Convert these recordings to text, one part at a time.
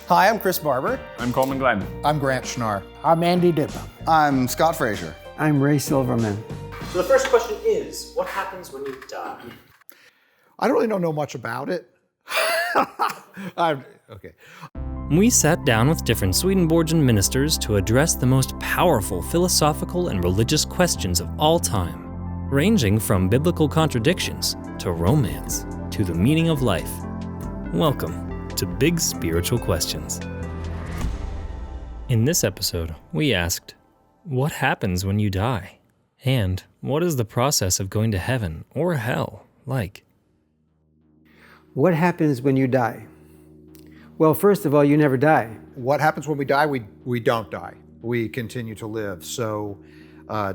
Hi, I'm Chris Barber. I'm Coleman Glenn. I'm Grant Schnarr. I'm Andy Dippa. I'm Scott Frazier. I'm Ray Silverman. So the first question is, what happens when you die? I don't really know much about it. Okay. We sat down with different Swedenborgian ministers to address the most powerful philosophical and religious questions of all time, ranging from biblical contradictions to romance to the meaning of life. Welcome to Big Spiritual Questions. In this episode, we asked, what happens when you die? And what is the process of going to heaven or hell like? What happens when you die? Well, first of all, you never die. What happens when we die? We don't die. We continue to live. So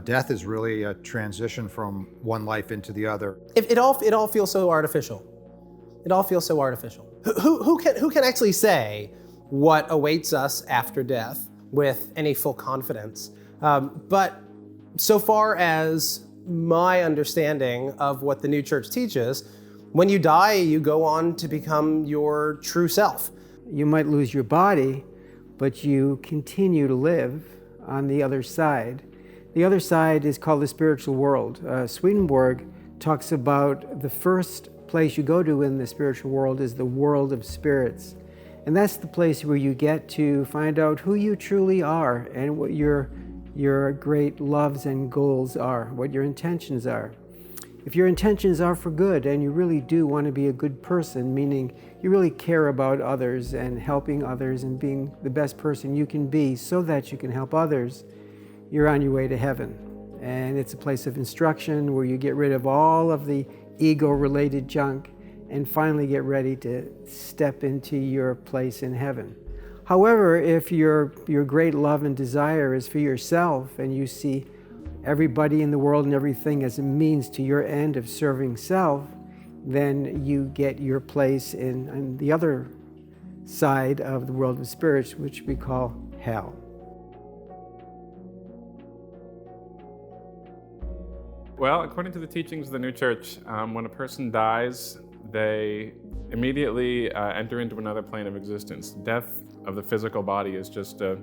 death is really a transition from one life into the other. It all feels so artificial. It all feels so artificial. Who can actually say what awaits us after death with any full confidence? But so far as my understanding of what the new church teaches, when you die, you go on to become your true self. You might lose your body, but you continue to live on the other side. The other side is called the spiritual world. Swedenborg talks about the first place you go to in the spiritual world is the world of spirits. And that's the place where you get to find out who you truly are and what your great loves and goals are, what your intentions are. If your intentions are for good and you really do want to be a good person, meaning you really care about others and helping others and being the best person you can be so that you can help others, you're on your way to heaven. And it's a place of instruction where you get rid of all of the ego-related junk and finally get ready to step into your place in heaven. However, if your great love and desire is for yourself and you see everybody in the world and everything as a means to your end of serving self, then you get your place in the other side of the world of spirits, which we call hell. Well, according to the teachings of the new church, when a person dies, they immediately enter into another plane of existence. Death of the physical body is just a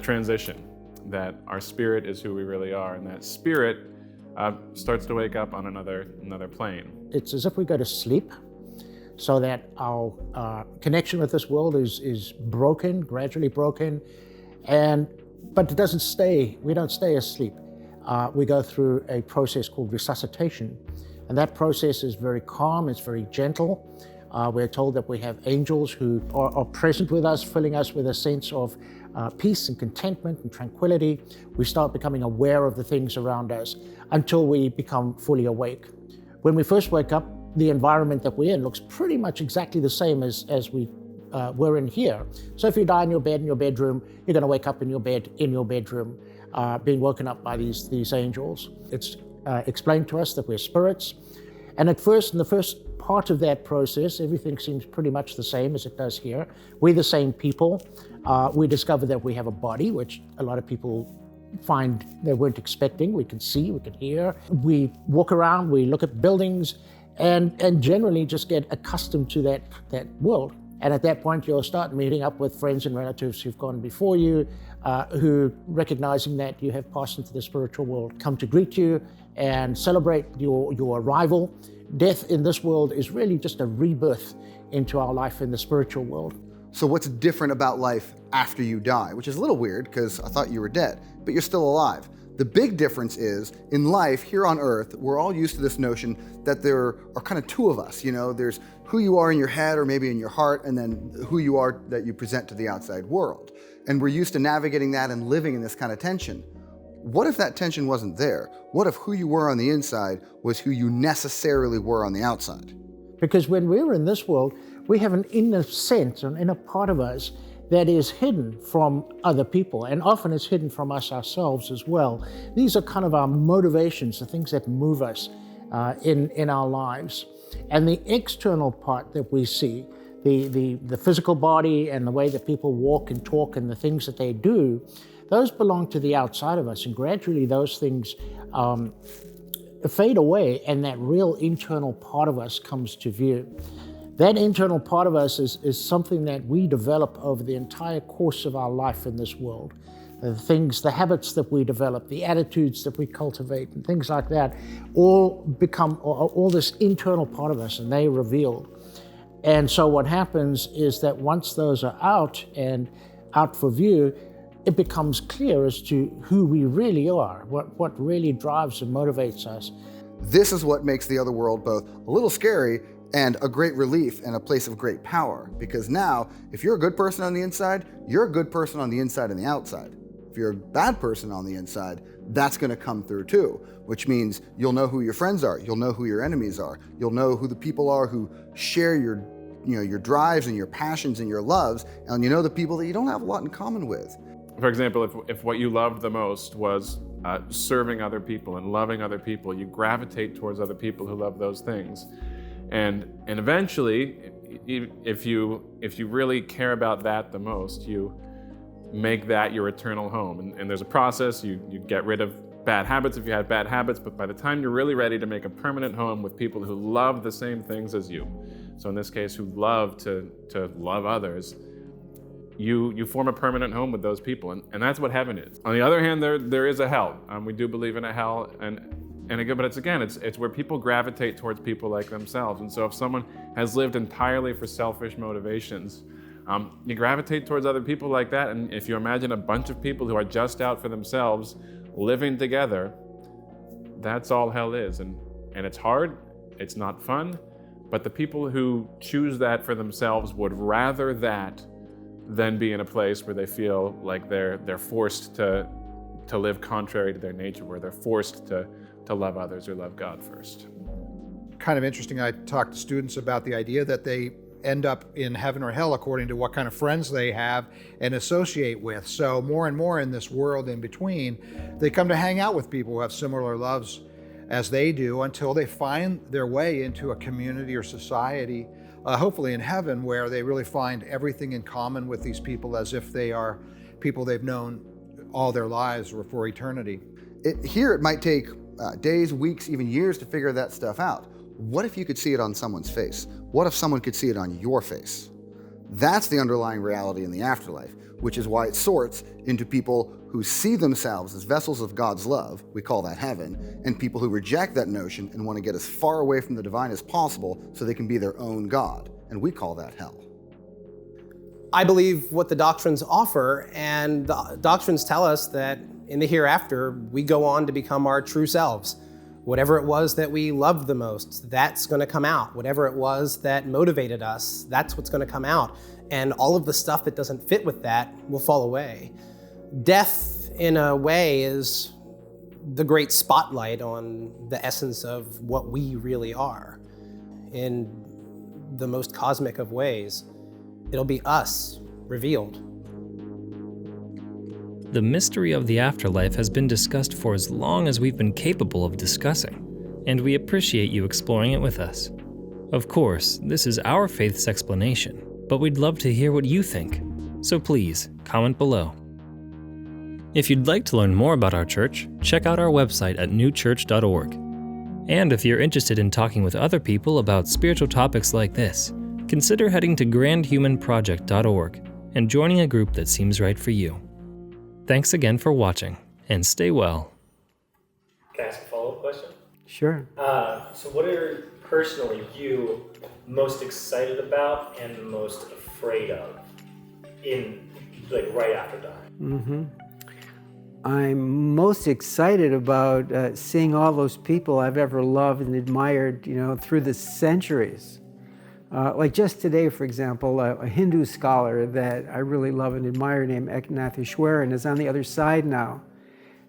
transition, that our spirit is who we really are, and that spirit starts to wake up on another plane. It's as if we go to sleep, so that our connection with this world is broken, gradually broken, but it doesn't stay. We don't stay asleep. We go through a process called resuscitation, and that process is very calm, it's very gentle. We're told that we have angels who are present with us, filling us with a sense of peace and contentment and tranquility. We start becoming aware of the things around us until we become fully awake. When we first wake up, the environment that we're in looks pretty much exactly the same as we were in here. So if you die in your bed in your bedroom, you're going to wake up in your bed in your bedroom, being woken up by these angels. It's explained to us that we're spirits. And in the first part of that process, everything seems pretty much the same as it does here. We're the same people. We discover that we have a body, which a lot of people find they weren't expecting. We can see, we can hear. We walk around, we look at buildings, and generally just get accustomed to that world. And at that point, you'll start meeting up with friends and relatives who've gone before you, who, recognizing that you have passed into the spiritual world, come to greet you and celebrate your arrival. Death in this world is really just a rebirth into our life in the spiritual world. So what's different about life after you die? Which is a little weird because I thought you were dead, but you're still alive. The big difference is, in life here on earth, we're all used to this notion that there are kind of two of us. You know, there's who you are in your head or maybe in your heart, and then who you are that you present to the outside world. And we're used to navigating that and living in this kind of tension. What if that tension wasn't there? What if who you were on the inside was who you necessarily were on the outside? Because when we're in this world, we have an inner sense, an inner part of us that is hidden from other people, and often it's hidden from us ourselves as well. These are kind of our motivations, the things that move us in our lives. And the external part that we see, the physical body and the way that people walk and talk and the things that they do, those belong to the outside of us, and gradually those things fade away and that real internal part of us comes to view. That internal part of us is something that we develop over the entire course of our life in this world. The habits that we develop, the attitudes that we cultivate, and things like that, all become all this internal part of us, and they revealed. And so what happens is that once those are out and out for view, it becomes clear as to who we really are, what really drives and motivates us. This is what makes the other world both a little scary and a great relief and a place of great power. Because now, if you're a good person on the inside, you're a good person on the inside and the outside. If you're a bad person on the inside, that's going to come through too, which means you'll know who your friends are, you'll know who your enemies are, you'll know who the people are who share your drives and your passions and your loves, and you know the people that you don't have a lot in common with. For example, if what you loved the most was serving other people and loving other people, you gravitate towards other people who love those things. And eventually, if you really care about that the most, you make that your eternal home. And there's a process. You get rid of bad habits if you had bad habits, but by the time you're really ready to make a permanent home with people who love the same things as you, so in this case, who love to love others, you form a permanent home with those people, and that's what heaven is. On the other hand, there is a hell. We do believe in a hell, and again, but it's where people gravitate towards people like themselves. And so if someone has lived entirely for selfish motivations, you gravitate towards other people like that. And if you imagine a bunch of people who are just out for themselves, living together, that's all hell is. And it's hard, it's not fun, but the people who choose that for themselves would rather that than be in a place where they feel like they're forced to live contrary to their nature, where they're forced to love others or love God first. Kind of interesting, I talk to students about the idea that they end up in heaven or hell according to what kind of friends they have and associate with. So more and more in this world in between, they come to hang out with people who have similar loves as they do until they find their way into a community or society, hopefully in heaven, where they really find everything in common with these people as if they are people they've known all their lives or for eternity. Here it might take days, weeks, even years to figure that stuff out. What if you could see it on someone's face? What if someone could see it on your face? That's the underlying reality in the afterlife, which is why it sorts into people who see themselves as vessels of God's love, we call that heaven, and people who reject that notion and want to get as far away from the divine as possible so they can be their own God, and we call that hell. I believe what the doctrines offer, and the doctrines tell us that in the hereafter, we go on to become our true selves. Whatever it was that we loved the most, that's going to come out. Whatever it was that motivated us, that's what's going to come out. And all of the stuff that doesn't fit with that will fall away. Death, in a way, is the great spotlight on the essence of what we really are. In the most cosmic of ways, it'll be us revealed. The mystery of the afterlife has been discussed for as long as we've been capable of discussing, and we appreciate you exploring it with us. Of course, this is our faith's explanation, but we'd love to hear what you think, so please comment below. If you'd like to learn more about our church, check out our website at newchurch.org. And if you're interested in talking with other people about spiritual topics like this, consider heading to grandhumanproject.org and joining a group that seems right for you. Thanks again for watching, and stay well. Can I ask a follow-up question? Sure. So what are, personally, you most excited about and most afraid of right after dying? I'm most excited about seeing all those people I've ever loved and admired, through the centuries. Like just today, for example, a Hindu scholar that I really love and admire named Eknatheshwaran is on the other side now.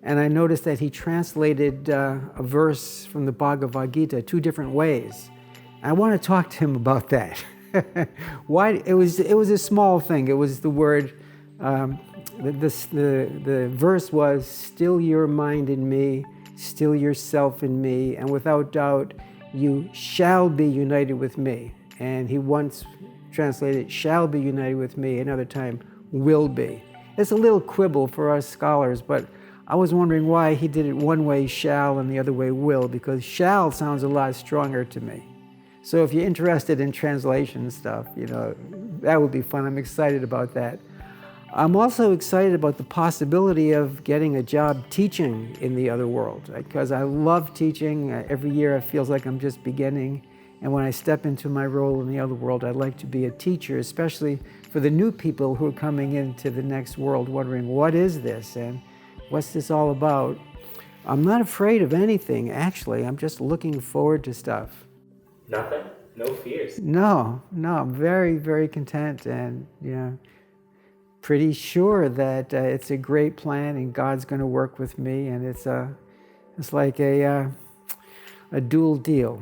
And I noticed that he translated a verse from the Bhagavad Gita 2 different ways. I want to talk to him about that. Why? It was a small thing. It was the word, the verse was, still your mind in me, still yourself in me, and without doubt you shall be united with me. And he once translated, shall be united with me, another time, will be. It's a little quibble for us scholars, but I was wondering why he did it one way, shall, and the other way, will, because shall sounds a lot stronger to me. So if you're interested in translation stuff, that would be fun. I'm excited about that. I'm also excited about the possibility of getting a job teaching in the other world, because I love teaching. Every year it feels like I'm just beginning. And when I step into my role in the other world, I'd like to be a teacher, especially for the new people who are coming into the next world wondering, what is this and what's this all about? I'm not afraid of anything, actually. I'm just looking forward to stuff. Nothing? No fears? No, I'm very, very content and pretty sure that it's a great plan and God's going to work with me, and it's like a dual deal.